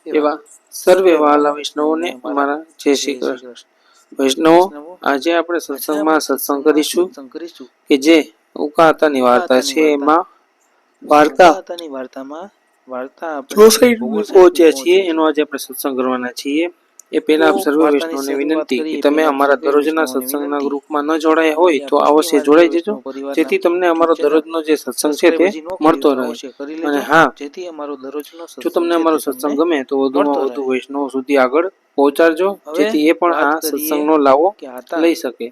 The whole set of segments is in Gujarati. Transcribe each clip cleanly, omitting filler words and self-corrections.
એવા સર્વે વહાલા વૈષ્ણવોને અમારા જય શ્રી કૃષ્ણ। વૈષ્ણવો, આજે આપણે સત્સંગમાં સત્સંગ કરીશું કે જે ઉકાતાની વાર્તા છે। એમાં વાર્તા પહોંચ્યા છીએ એનો આજે આપણે સત્સંગ કરવાના છીએ। એ પહેલા સર્વ વૈષ્ણવને વિનંતી કે તમે અમારા દરરોજના સત્સંગના ગ્રુપમાં ન જોડાયા હોય તો અવશ્ય જોડાઈ જજો, જેથી તમને અમારો દરરોજનો જે સત્સંગ છે તે મળતો રહે। અને હા, જો તમને અમારો સત્સંગ ગમે તો વધુમાં વધુ વૈષ્ણવ સુધી આગળ પહોંચાડજો, જેથી એ પણ આ સત્સંગનો લાવો લઈ શકે।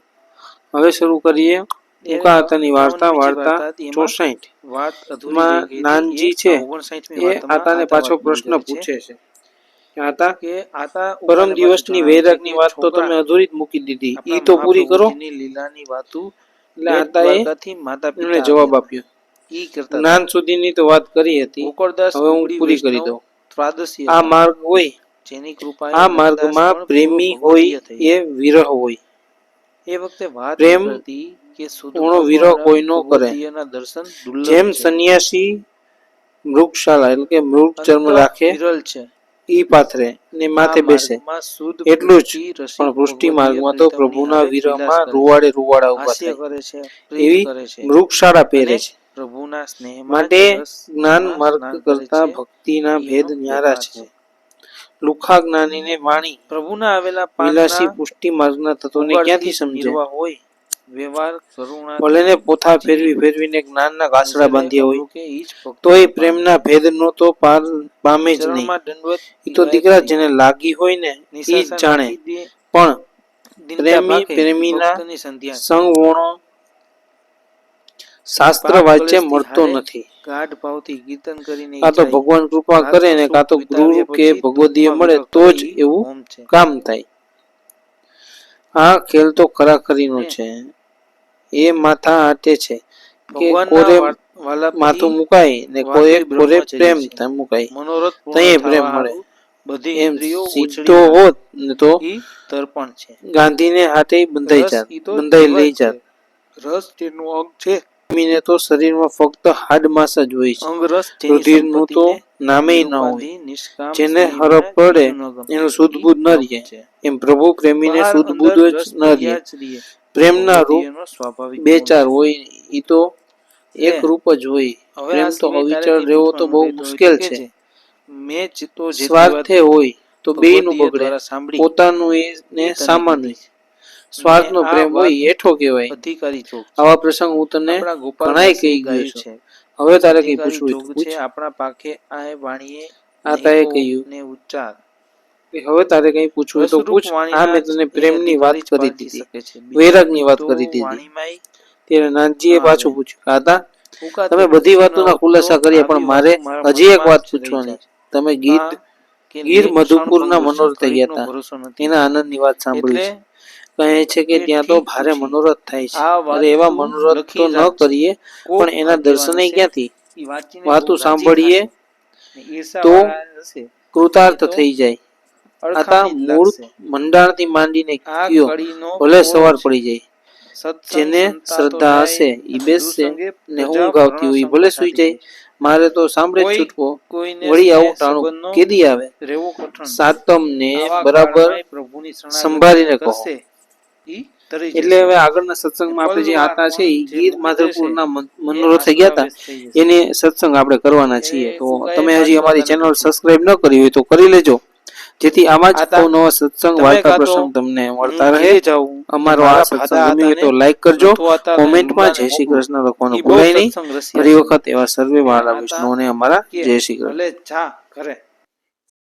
હવે શરૂ કરીએ ઉકાતાની વાર્તા। વાર્તા 64 માં નાનજી છે એ આતાને પાછો પ્રશ્ન પૂછે છે કે આતા, પરમ દિવસની વૈરાગની વાત તો તમે અધૂરી જ મૂકી દીધી, ઈ તો પૂરી કરો। એટલે આતાએ એમણે જવાબ આપ્યો, જ્ઞાન સુધીની તો વાત કરી હતી, હવે હું પૂરી કરી દઉં। આ માર્ગ હોય, આ માર્ગમાં પ્રેમી હોય એ વિરહ હોય, પ્રેમ પૂર્ણ વિરહ કોઈ નો કરે। જેમ સંન્યાસી મૃગશાળા એટલે કે મૃગ ચર્મ રાખે ઈ પાથરે ને માથે બેસે, એટલું જ પણ પુષ્ટિ માર્ગમાં તો પ્રભુના વિરહમાં રૂવાડે રૂવાડા ઉભા થાય એવી મૃગશાળા પહેરે છે। માટે જ્ઞાન માર્ગ કરતા ભક્તિના ભેદ ન્યારા છે। લુખા જ્ઞાનીને વાણી વિલાસી પુષ્ટિ માર્ગના તત્વોને ક્યાંથી સમજે? ભલેને પોથા ફેરવી ફેરવીને જ્ઞાનના ઘાસડા બાંધ્યા હોય, તો એ પ્રેમના ભેદનો તો પાર પામે જ નહીં। એ તો દીકરા જેને લાગી હોય ને એ જ જાણે, પણ પ્રેમી પ્રેમીના સંગવણો શાસ્ત્ર વાચ્ય મળતો નથી। કાં તો ભગવાન કૃપા કરે ને કાં તો ગુરુ કે ભગવદીય મળે તો જ એવું કામ થાય। આ ખેલ તો ખરાખરીનો છે। એ માથા આટે છે કે કોરે માથું મુકાય ને કોરે પ્રેમ મુકાય, તયે પ્રેમ મળે। એમ સીધો હોત ને તો ગાંધીને હાથે બંધાઈ લઈ જાત। પ્રેમીને તો શરીરમાં ફક્ત હાડ માંસ જ હોય છે, રુધિરનું તો નામે ન હોય। જેને હરફ પડે એનું શુદ્ધ બુદ્ધ ન રહે, એમ પ્રભુ પ્રેમીને શુદ્ધ બુદ્ધ જ ન રહે। પ્રેમના રૂપ બે ચાર હોય, ઈ તો એક રૂપ જ હોય। પ્રેમ તો અવિચળ રહેવો તો બહુ મુશ્કેલ છે। સ્વાર્થે હોય તો બેયનું બગડે, પોતાનું ને સામાનું। સ્વાર્થનો પ્રેમ હોય એઠો કહેવાય। આવા પ્રસંગ હું તને ઘણાય કહી ગયો છું, હવે તારે કઈ પૂછવું હોય તો પૂછ। આતાએ કહ્યું, હવે તારે કઈ પૂછવું હોય તો પૂછ। આ મેં તને પ્રેમની વાત કરી દીધી, વૈરાગની વાત કરી દીધી। ત્યારે નાનજીએ પાછું પૂછ્યું, આતા તમે બધી વાતોના ખુલાસા કર્યા, પણ મારે હજી એક વાત પૂછવાની છે। તમે ગીર મધુપુરના મનોરથે ગયા હતા, એના આનંદની વાત સાંભળી છે। કહે છે કે ત્યાં તો ભારે મનોરથ થાય છે। અરે એવા મનોરથ તો ન કરીએ, પણ એના દર્શને ક્યાંથી? વાતું સાંભળીએ તો કૃતાર્થ થઈ જાય। આતા મૂળ મંડાણથી માંડીને કયો ભલે સવાર પડી જાય, જેને શ્રદ્ધા હશે ઈ બેસશે ને ઊંઘ આવતી હોય ભલે સુઈ જાય। મારે તો સાંભળે જ છૂટકો, વળી આવું ટાણું કેદી આવે? સાતમ ને બરાબર સંભાળીને કહો। એટલે હવે આગળના સત્સંગમાં આપણે જે આતા છે એ ગીર માધવપુરના મનોરથે ગયા હતા, એને સત્સંગ આપણે કરવાના છીએ। તો તમે હજી અમારી ચેનલ સબસ્ક્રાઇબ ન કરી હોય તો કરી લેજો, જેથી આમાં જ નવા સત્સંગ વાર્તા પ્રસંગ તમને મળતા રહે। અમારો આ સત્સંગ ગમ્યો હોય તો લાઈક કરજો, કોમેન્ટમાં જય શ્રી કૃષ્ણ લખવાનું ભૂલાય નહીં। ફરી વખત એવા સર્વે વહાલા વૈષ્ણવોને અમારા જય શ્રી કૃષ્ણ।